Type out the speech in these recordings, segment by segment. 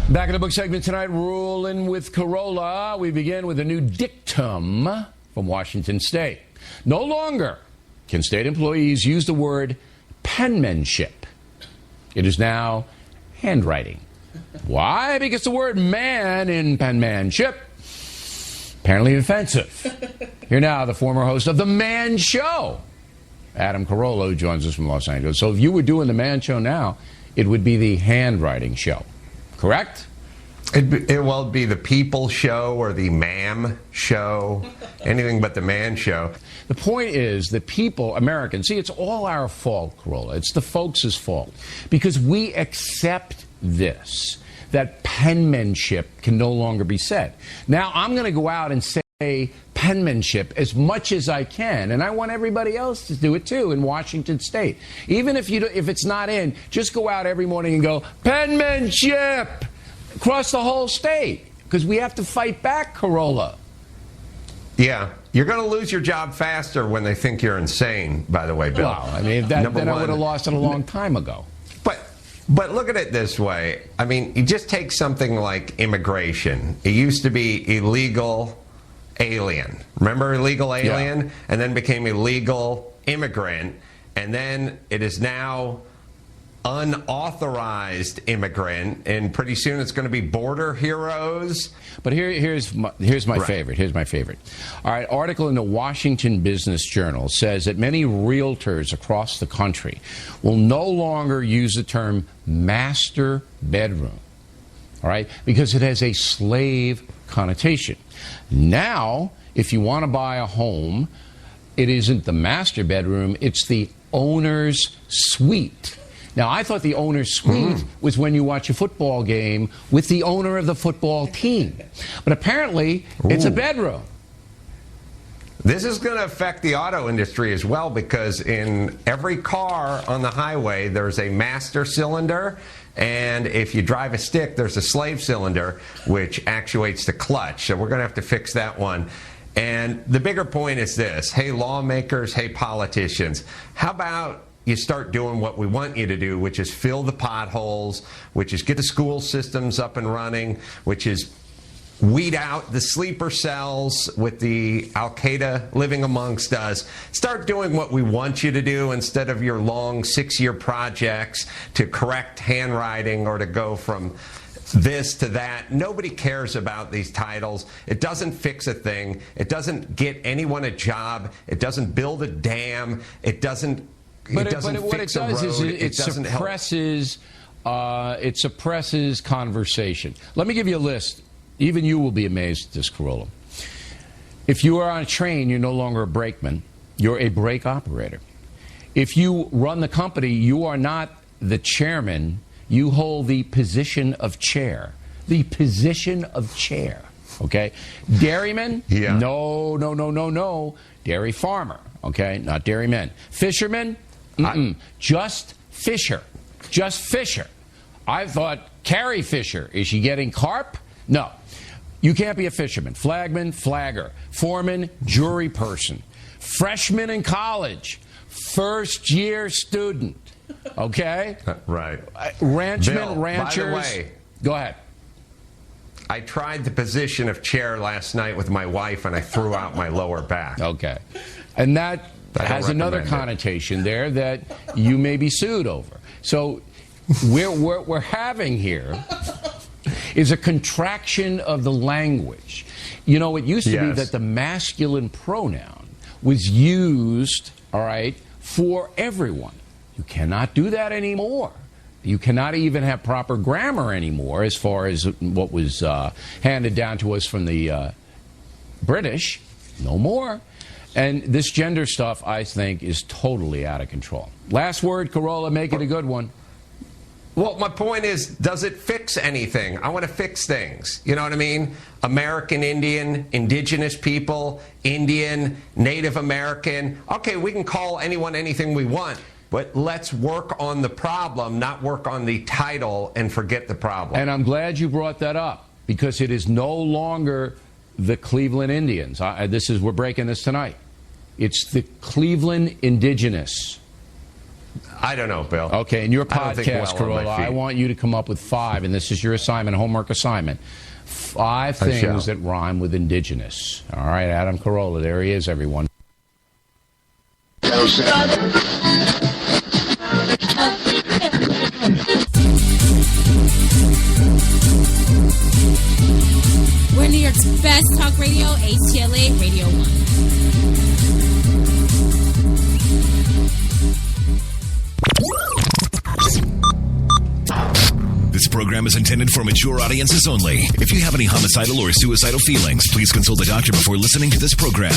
Back in the book segment tonight, rolling with Corolla. We begin with a new dictum from Washington State. No longer can state employees use the word penmanship. It is now handwriting. Why? Because the word man in penmanship apparently offensive. Here now, the former host of The Man Show, Adam Carolla, who joins us from Los Angeles. So if you were doing The Man Show now, it would be the handwriting show. Correct? It will be the People Show or the Ma'am Show, anything but the Man Show. The point is that people, Americans, see, it's all our fault, Carolla. It's the folks' fault. Because we accept this, that penmanship can no longer be said. Now, I'm going to go out and say penmanship as much as I can, and I want everybody else to do it too in Washington State. Even if it's not in, just go out every morning and go, penmanship, across the whole state, because we have to fight back, Carolla. Yeah, you're going to lose your job faster when they think you're insane, by the way, Bill. Well, I mean, then I would have lost it a long time ago. But look at it this way. I mean, you just take something like immigration. It used to be illegal alien. Remember illegal alien? Yeah. And then became illegal immigrant. And then it is now unauthorized immigrant. And pretty soon it's going to be border heroes. But here's my favorite. Here's my favorite. All right, article in the Washington Business Journal says that many realtors across the country will no longer use the term master bedroom. All right, because it has a slave connotation. Now, if you want to buy a home, it isn't the master bedroom, it's the owner's suite. Now, I thought the owner's suite was when you watch a football game with the owner of the football team. But apparently, it's a bedroom. This is going to affect the auto industry as well, because in every car on the highway, there's a master cylinder. And if you drive a stick, there's a slave cylinder, which actuates the clutch. So we're going to have to fix that one. And the bigger point is this. Hey, lawmakers, hey, politicians, how about you start doing what we want you to do, which is fill the potholes, which is get the school systems up and running, which is weed out the sleeper cells with the Al-Qaeda living amongst us. Start doing what we want you to do instead of your long 6-year projects to correct handwriting or to go from this to that. Nobody cares about these titles. It doesn't fix a thing. It doesn't get anyone a job. It doesn't build a dam. It doesn't what it does is it suppresses conversation. Let me give you a list. Even you will be amazed at this, Carolla. If you are on a train, you're no longer a brakeman. You're a brake operator. If you run the company, you are not the chairman. You hold the position of chair. The position of chair. Okay? Dairyman? Yeah. No. Dairy farmer. Okay? Not dairymen. Fisherman? Just Fisher. Just Fisher. I thought Carrie Fisher. Is she getting carp? No. You can't be a fisherman. Flagman, flagger. Foreman, jury person. Freshman in college. First year student. Okay? Right. Ranchman, Bill, ranchers. by the way, go ahead. I tried the position of chair last night with my wife, and I threw out my lower back. Okay. And that has another connotation there that you may be sued over. So we're having here is a contraction of the language. You know, it used to be that the masculine pronoun was used, all right, for everyone. You cannot do that anymore. You cannot even have proper grammar anymore as far as what was handed down to us from the British. No more. And this gender stuff, I think, is totally out of control. Last word, Carolla, make it a good one. Well, my point is, does it fix anything? I want to fix things. You know what I mean? American Indian, indigenous people, Indian, Native American. Okay, we can call anyone anything we want, but let's work on the problem, not work on the title and forget the problem. And I'm glad you brought that up, because it is no longer the Cleveland Indians. We're breaking this tonight. It's the Cleveland Indigenous. I don't know, Bill. Okay, in your I don't think podcast, well on my Carolla, feet. I want you to come up with 5, and this is your assignment, homework assignment. 5 things that rhyme with indigenous. All right, Adam Carolla, there he is, everyone. We're New York's best talk radio, HTLA Radio 1. This program is intended for mature audiences only. If you have any homicidal or suicidal feelings, please consult a doctor before listening to this program.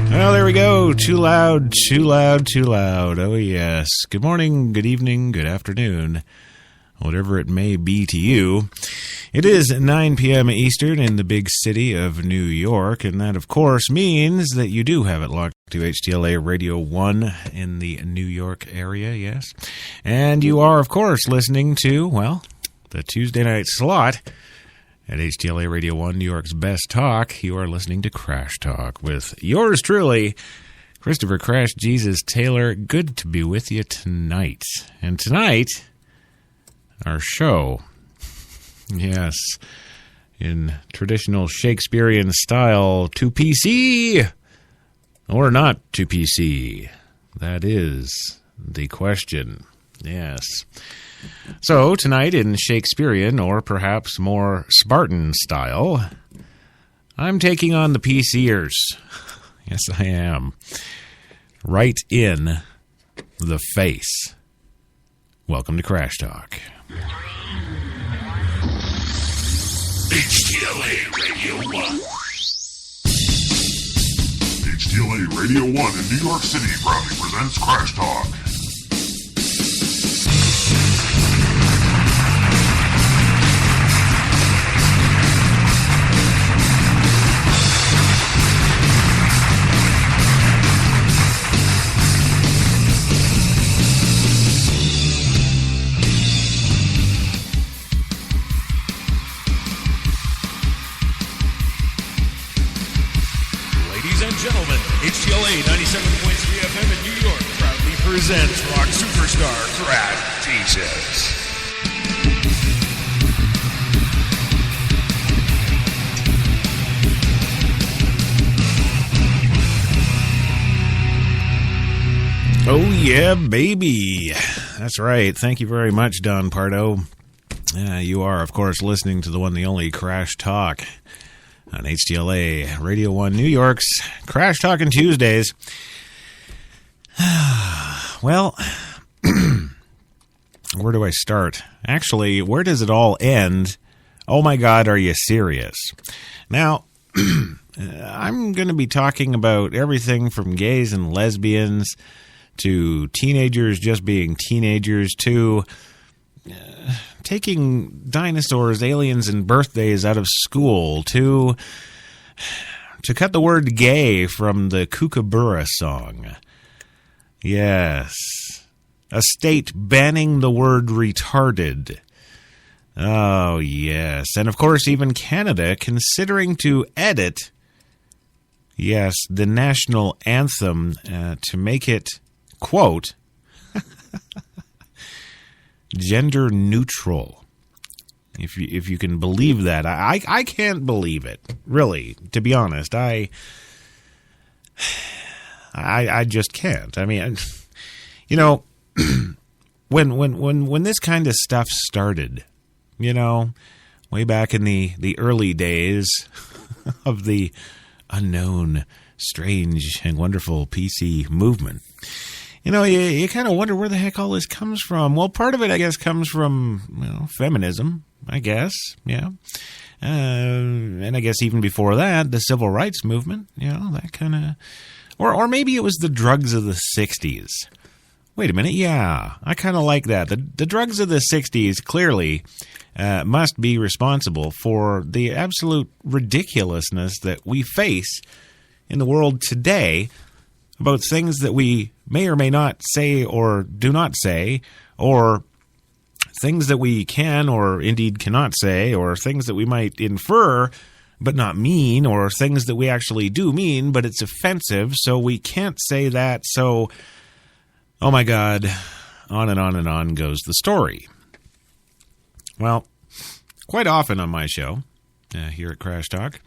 Well, there we go. Too loud, too loud, too loud. Oh, yes. Good morning, good evening, good afternoon, whatever it may be to you. It is 9 p.m. Eastern in the big city of New York, and that, of course, means that you do have it locked to HTLA Radio 1 in the New York area, yes. And you are, of course, listening to, well, the Tuesday night slot at HTLA Radio 1, New York's best talk. You are listening to Crash Talk with yours truly, Christopher Crash Jesus Taylor. Good to be with you tonight. And tonight, our show, yes, in traditional Shakespearian style, 2PC or not 2PC? That is the question. Yes. So, tonight in Shakespearian, or perhaps more Spartan style, I'm taking on the PCers. Yes, I am. Right in the face. Welcome to Crash Talk. HTLA Radio 1. HTLA Radio 1 in New York City proudly presents Crash Talk. Gentlemen, HTLA 97.3 FM in New York proudly presents rock superstar Crash Jesus. Oh, yeah, baby. That's right. Thank you very much, Don Pardo. You are, of course, listening to the one, the only Crash Talk on HTLA Radio 1 New York's Crash Talkin' Tuesdays. Well, where do I start? Actually, where does it all end? Oh my God, are you serious? Now, I'm going to be talking about everything from gays and lesbians to teenagers just being teenagers to taking dinosaurs, aliens, and birthdays out of school to cut the word gay from the Kookaburra song. Yes. A state banning the word retarded. Oh, yes. And, of course, even Canada considering to edit, yes, the national anthem to make it, quote, gender neutral. If you can believe that. I can't believe it, really, to be honest. I just can't. I mean, you know, when this kind of stuff started, you know, way back in the early days of the unknown, strange, and wonderful PC movement, you know, you kind of wonder where the heck all this comes from. Well, part of it, I guess, comes from, you know, feminism, I guess, yeah. And I guess even before that, the civil rights movement, you know, that kind of... Or maybe it was the drugs of the 60s. Wait a minute, yeah, I kind of like that. The drugs of the 60s clearly must be responsible for the absolute ridiculousness that we face in the world today about things that we may or may not say or do not say, or things that we can or indeed cannot say, or things that we might infer but not mean, or things that we actually do mean but it's offensive, so we can't say that. So, oh my God, on and on goes the story. Well, quite often on my show, here at Crash Talk,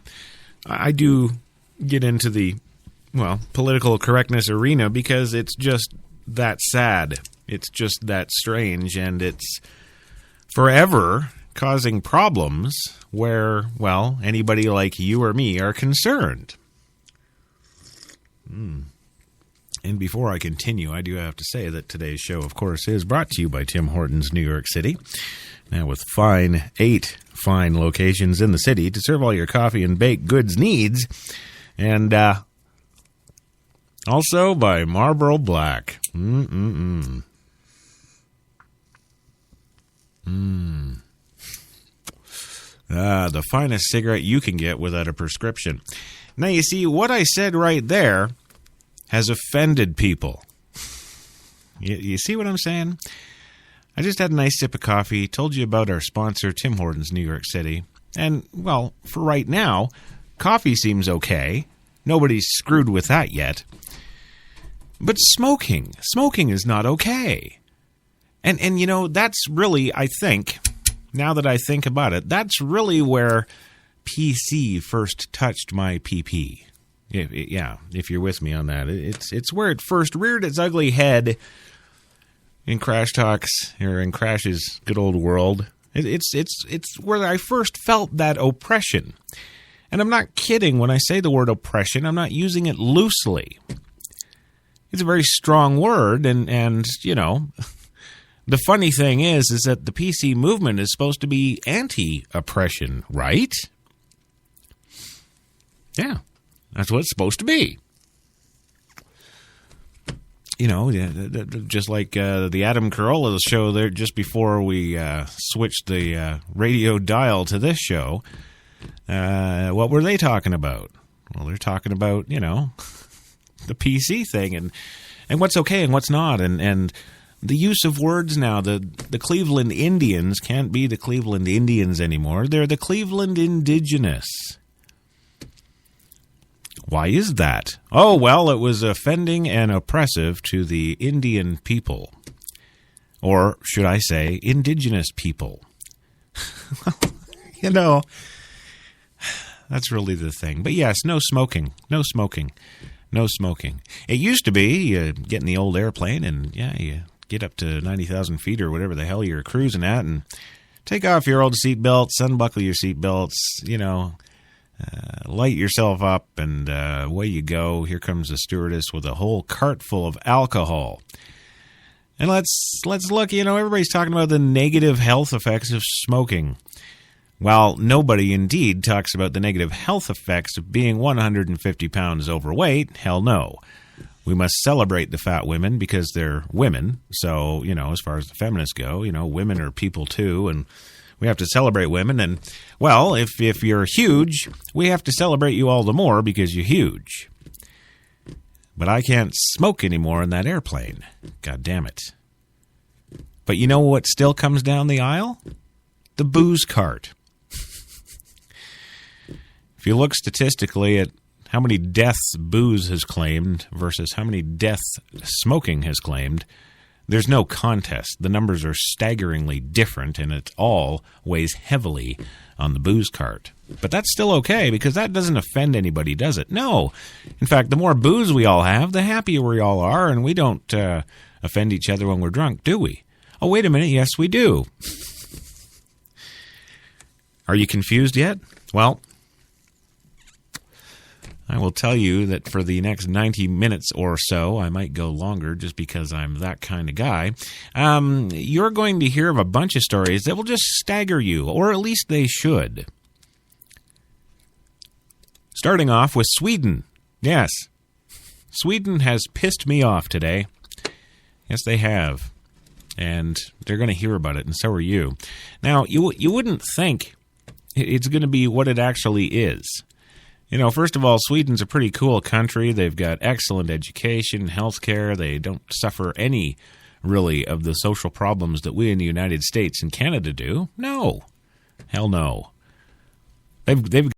I do get into the, political correctness arena because it's just that sad. It's just that strange, and it's forever causing problems where, anybody like you or me are concerned. And before I continue, I do have to say that today's show, of course, is brought to you by Tim Hortons, New York City. Now, with 8 fine locations in the city to serve all your coffee and baked goods needs. And also by Marlboro Black. The finest cigarette you can get without a prescription. Now, you see, what I said right there has offended people. You see what I'm saying? I just had a nice sip of coffee, told you about our sponsor, Tim Hortons, New York City. And, for right now, coffee seems okay. Nobody's screwed with that yet. But smoking is not okay. And that's really, I think, now that I think about it, that's really where PC first touched my PP. If you're with me on that. It's where it first reared its ugly head in Crash Talks, or in Crash's good old world. It's where I first felt that oppression. And I'm not kidding when I say the word oppression. I'm not using it loosely. It's a very strong word, and the funny thing is that the PC movement is supposed to be anti-oppression, right? Yeah, that's what it's supposed to be. Just like the Adam Carolla show there, just before we switched the radio dial to this show, what were they talking about? Well, they're talking about, the PC thing and what's okay and what's not, and the use of words now. The Cleveland Indians can't be the Cleveland Indians anymore. They're the Cleveland Indigenous. Why is that? Oh, well, it was offending and oppressive to the Indian people. Or should I say, indigenous people. That's really the thing. But yes, no smoking. No smoking. No smoking. It used to be you get in the old airplane and, you get up to 90,000 feet or whatever the hell you're cruising at and take off your old seatbelts, unbuckle your seatbelts, light yourself up, and away you go. Here comes the stewardess with a whole cart full of alcohol. And let's look, everybody's talking about the negative health effects of smoking. Well, nobody indeed talks about the negative health effects of being 150 pounds overweight. Hell no. We must celebrate the fat women because they're women. So, as far as the feminists go, women are people too, and we have to celebrate women. And, well, if you're huge, we have to celebrate you all the more because you're huge. But I can't smoke anymore in that airplane. God damn it. But you know what still comes down the aisle? The booze cart. If you look statistically at how many deaths booze has claimed versus how many deaths smoking has claimed, there's no contest. The numbers are staggeringly different, and it all weighs heavily on the booze cart. But that's still okay, because that doesn't offend anybody, does it? No. In fact, the more booze we all have, the happier we all are, and we don't offend each other when we're drunk, do we? Oh, wait a minute. Yes, we do. Are you confused yet? Well, I will tell you that for the next 90 minutes or so, I might go longer just because I'm that kind of guy, you're going to hear of a bunch of stories that will just stagger you, or at least they should. Starting off with Sweden. Yes, Sweden has pissed me off today. Yes, they have. And they're going to hear about it, and so are you. Now, you wouldn't think it's going to be what it actually is. First of all, Sweden's a pretty cool country. They've got excellent education, healthcare. They don't suffer any really, of the social problems that we in the United States and Canada do? No. Hell no. They've